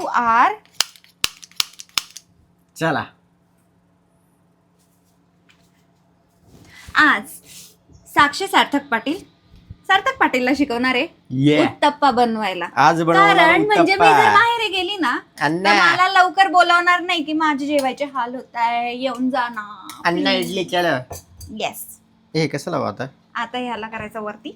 R चला आज साक्षी सार्थक पाटीलला शिकवणार आहे Yeah. उत्तप्पा बनवायला. आज बनवणार कारण म्हणजे मी उत्तप्पा. जर बाहेर गेली ना तर अण्णा. मला लवकर बोलावणार नाही की माझे जेवायचे हाल होत आहे, येऊन जा ना. अण्णा इडली चला. येस. हे कसं लावा आता आता ह्याला करायचं वरती.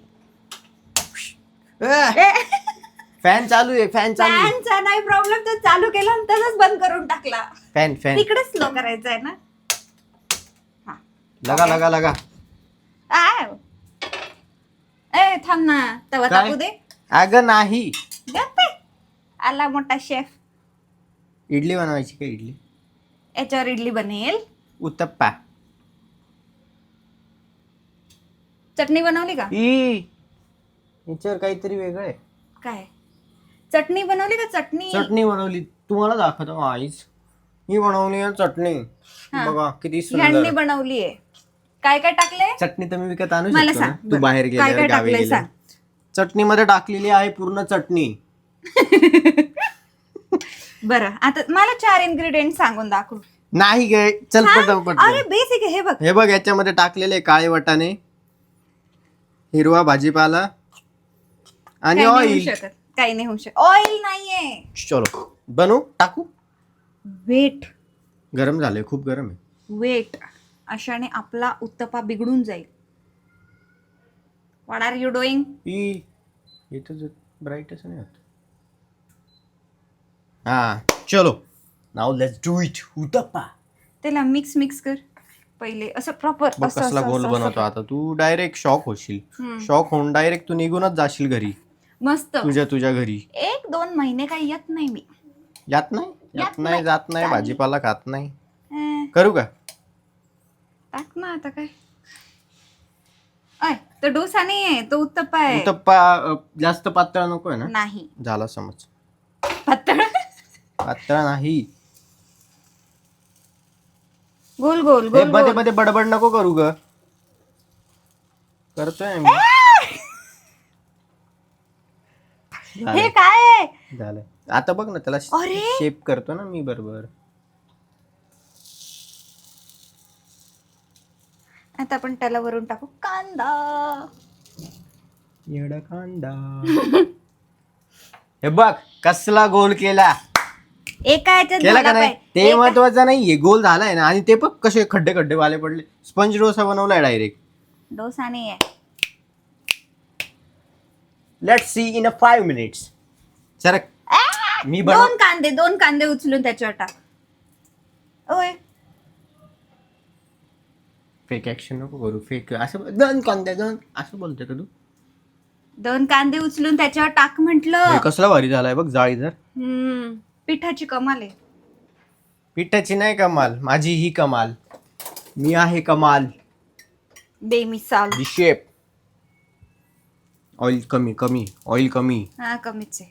फॅन चालू आहे. फॅनचा नाही प्रॉब्लेम, तो चालू केला आणि तसंच बंद करून टाकला. फॅन तिकडे स्लो करायचं आहे ना. लगा आव. ए थांब ना, तवा काय? टाकू दे. अगं नाही, गप्पे. आला मोठा शेफ. इडली बनवायची का? इडली याच्यावर इडली बनेल. उत्तप्पा. चटणी बनवली का? याच्यावर काहीतरी वेगळं आहे. काय चटणी बनवली का? चटणी बनवली. तुम्हाला दाखवतो आईच. ही बनवली आहे चटणी. हा. बघा किती ह्यांनी सुंदर. बनवली आहे. काय काय टाकले चटणी तर मी विकत आणू मला शकतो सांग ना. तू बरं. बाहेर काय गेल्यावर काय गावी टाकलंय गेल्यावर. सांग. चटणीमध्ये टाकलेली आहे पूर्ण चटणी. बरं आता मला 4 इन्ग्रेडियंट सांगून दाखव. नाही गे, चल पटपट. अरे बेसिक आहे हे बघ. हे बघ याच्यामध्ये टाकलेले काळे वाटाणे, हिरवा भाजीपाला आणि ऑइल. काही नाही होऊ शकत. ऑइल नाहीये. चलो बनवू टाकू. वेट गरम झालंय, खूप गरम आहे. वेट अशाने आपला उत्तप्पा बिघडून जाईल. What are you doing? इथं ब्राईटच नाही होत. हा चलो now let's do it. Uttappa. त्याला मिक्स कर पहिले असं प्रॉपर. बघ कसला गोल बनवतो आता. तू डायरेक्ट शॉक होशील. शॉक होऊन डायरेक्ट तू निघूनच जाशील घरी. मस्त. तुझ्या घरी 1-2 महिने काही येत नाही मी. जात नाही चालेल. भाजीपाला खात नाही. करू का? टाक ना आता काय. अय तो डोसा नाही आहे, तो उत्तप्पा आहे. उत्तप्पा जास्त पातळ नकोय ना? नाही झाला समज. पातळ. पातळ नाही. गोल गोल गोल मध्ये मध्ये बडबड नको करू ग. करतोय मी. हे काय आहे? झालंय. आता बघ ना त्याला अरे! शेप करतो ना मी बरोबर. आता आपण त्याला वरून टाकू कांदा. येडा कांदा. हे बघ कसला गोल केला. एका ह्याच्यात केला झाला का नाही? पाहिजे. ते महत्वाचं नाहीये. गोल झालाय ना. आणि ते बघ कसे खड्डे वाले पडले. स्पंज डोसा बनवलाय डायरेक्ट. डोसा नाही आहे. Let's see in 5 minutes. सरक. मी दोन कांदे उचलून त्याच्यावर टाक. ओय फेक ऍक्शन नको करू. फेक असं 2 कांदे असं बोलतोय का तू? 2 कांदे उचलून त्याच्यावर टाक म्हंटल. हे कसला भारी झालाय बघ जाळीदार. पिठाची कमाल आहे. पिठाची नाही कमाल, माझी ही कमाल. मी आहे कमाल. बेमिसाल. दी शेप. ऑइल कमी. ऑइल कमी. हा कमीच आहे.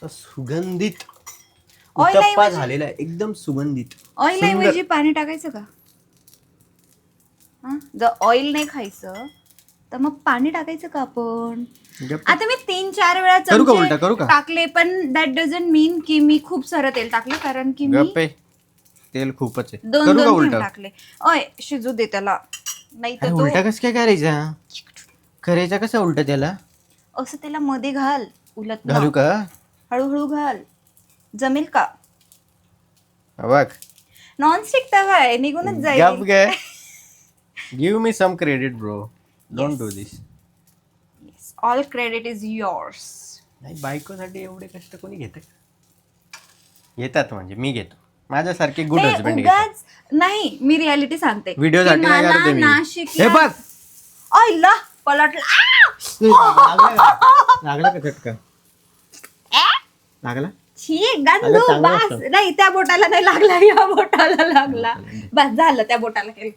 सुगंधित Oil उत्तप्पा ऐवजी- झालेला आहे. एकदम सुगंधित. ऑइल ऐवजी पाणी टाकायचं का? जर ऑइल नाही खायचं तर मग पाणी टाकायचं का आपण? आता मी 3-4 वेळा करू का? टाकले पण दॅट डझंट मीन की मी खूप सारं तेल टाकलं. कारण की मी गप्पे तेल खूपच आहे. 2 करू का उलटा? टाकले. ओय शिजू दे त्याला. नाही तर उलटा कसं काय करायचा कसा उलटा त्याला? असं त्याला मध्ये घाल. उलट घालू का? हळूहळू घाल. जमेल का? बघ नॉनस्टिक तवा आहे, निघूनच गप जाईल. गे. Give me some credit bro. Don't do this. All credit is yours. नाही बायकोसाठी एवढे कष्ट कोणी घेतात म्हणजे मी घेतो. माझ्यासारखे गुड हजबंड घेतात. उगाच नाही, मी रियालिटी सांगते. व्हिडिओ साठी की नाही मला करते मी. नाशिकला- हे बघ. आईला पलटला. लागला का झटका? लागला? छी अगं, गंदू चांगलं बास. असतं. नाही त्या बोटाला नाही लागला, या बोटाला लागला. बस झालं, त्या बोटाला केलं.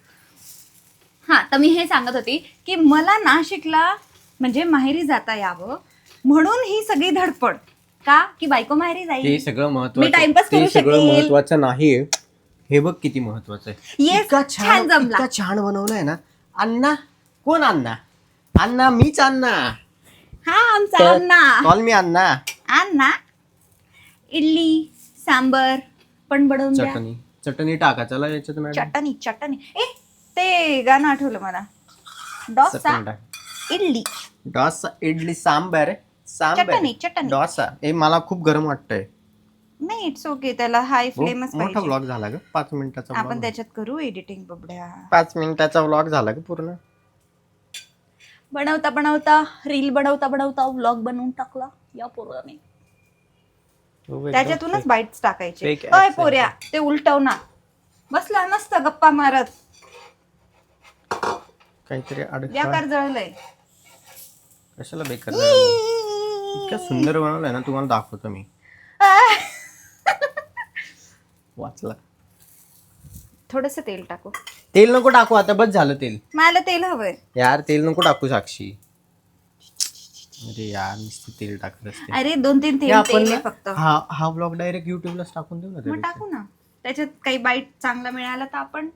हा तर मी हे सांगत होती की मला नाशिकला म्हणजे माहेरी जाता यावं म्हणून ही सगळी धडपड. का की बायको माहेरी ते जाईल. सगळं मी महत्वाचं. टाइमपास ते करू सगळं शकेल. महत्वाचं नाहीये. हे बघ किती महत्वाचं आहे. Yes, इतका छान जमला. इतका छान बनवलाय ना. अण्णा कोण? अण्णा मीच अण्णा. हा आमचा अण्णा. कॉल मी अण्णा. अण्णा इडली सांबर पण बनवून द्या. चटणी टाका चला याच्यात मॅडम. चटणी ए ते गाणं आठवलं मला. डोसा चटणी टाक. इडली डोसा इडली सांबर चटणी. डोसा. मला खूप गरम वाटतंय. नाही इट्स ओके, त्याला हाय फ्लेमच मोठा पाहिजे. व्लॉग झाला ग 5 मिनिटाचा आपण vlog. त्याच्यात करू एडिटिंग बबड्या. 5 मिनिटाचा व्लॉग झाला ग पूर्ण. बनवता बनवता रील बनवता व्लॉग बनवून टाकला या पोराने. त्याच्यातूनच बाईट्स टाकायचे. fake अय accent. पोऱ्या ते उलटव ना. बसला नसतं गप्पा मारत. काहीतरी व्याकार जळलंय. कशाला बेकार झालं? इतकं सुंदर बनवलंय ना, तुम्हाला दाखवतो मी. वाचला. थोडस तेल टाकू. तेल नको टाकू आता, बस झालं तेल. मला तेल हवंय यार तेल नको टाकू साक्षी. अरे यार नुसतं तेल टाकत असते. अरे 2-3 हे तेल आपण तेल ना, आहे फक्त. हा ब्लॉग डायरेक्ट युट्यूबलाच टाकून देऊ ना मग त्यापेक्षा. टाकू ना. त्याच्यात काही बाईट चांगला मिळाला तर आपण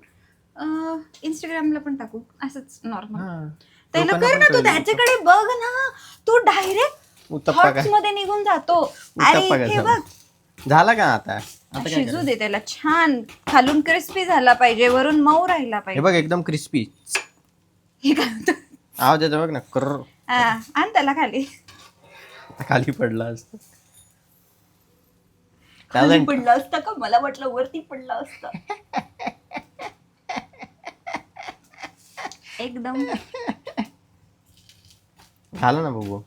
इंस्टाग्रामला पण टाकू असंच नॉर्मल. हा. त्याला लोकांना कर पण ना, तू कळेल. त्याच्याकडे बघ ना. तू डायरेक्ट उत्तप्पा काय? मध्ये निघून जातो. अरे उत्तप्पा काय हे झाला? बघ झाला का आता? आता काय शिजू दे त्याला. छान खालून क्रिस्पी झाला पाहिजे, वरून मऊ राहिला हे पाहिजे. बघ एकदम क्रिस्पी. हे काय होतं? आवाज येतो बघ ना. कर्र. आण त्याला खाली. खाली पडला असतो. खाली पडलं असतं का? मला वाटलं वरती पडलं असतं. एकदम झालं ना बघू.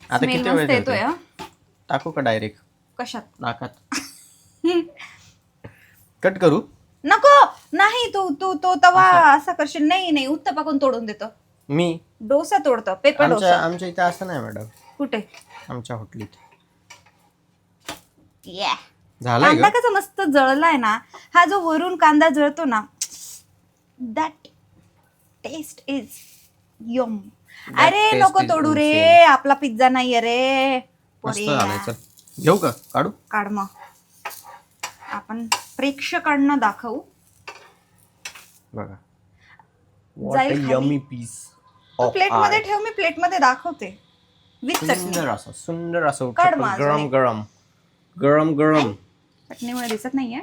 आता स्मेल किती वेळ मस्त येतोय ठेवते? हा. टाकू का डायरेक्ट कशात? नाकात? कट करू? नको नाही. तू तू तो तवा असा करशील. नाही उत्तप्पा कोण तोडून देतो? मी डोसा तोडतो. पेपर डोसा. आमच्या इथे असं नाही मॅडम. कुठे? आमच्या हॉटेलीत. Yeah. झालंय कांदा का? कसा मस्त जळलाय ना. हा जो वरून कांदा जळतो ना, दॅट टेस्ट इज यम. अरे taste नको is तोडू रे. insane. आपला पिझ्झा नाहीये रे. मस्त पोऱ्या. झालंय. चल घेऊ का? काढू? काढ मग. आपण प्रेक्षकांना दाखवू. बघा. जाईल खाली. Yummy piece. प्लेट मध्ये ठेव. मी प्लेट मध्ये दाखवते विथ चटणी. सुंदर असं काढ माझं. गरम चटणीमुळे दिसत नाहीये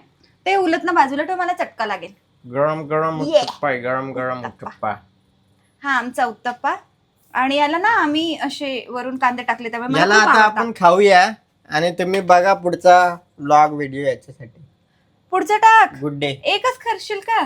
ते. उलट ना बाजूला ठेव. मला चटका लागेल. गरम Yeah. उत्तप्पा आहे. गरम उत्तप्पा. हा आमचा उत्तप्पा. आणि याला ना आम्ही असे वरून कांदे टाकले त्यामुळे मला याला खूप आता आवडतं. आपण खाऊया आणि तुम्ही बघा पुढचा व्लॉग व्हिडिओ याच्यासाठी. पुढचं टाक. Good day. एकच करशील का?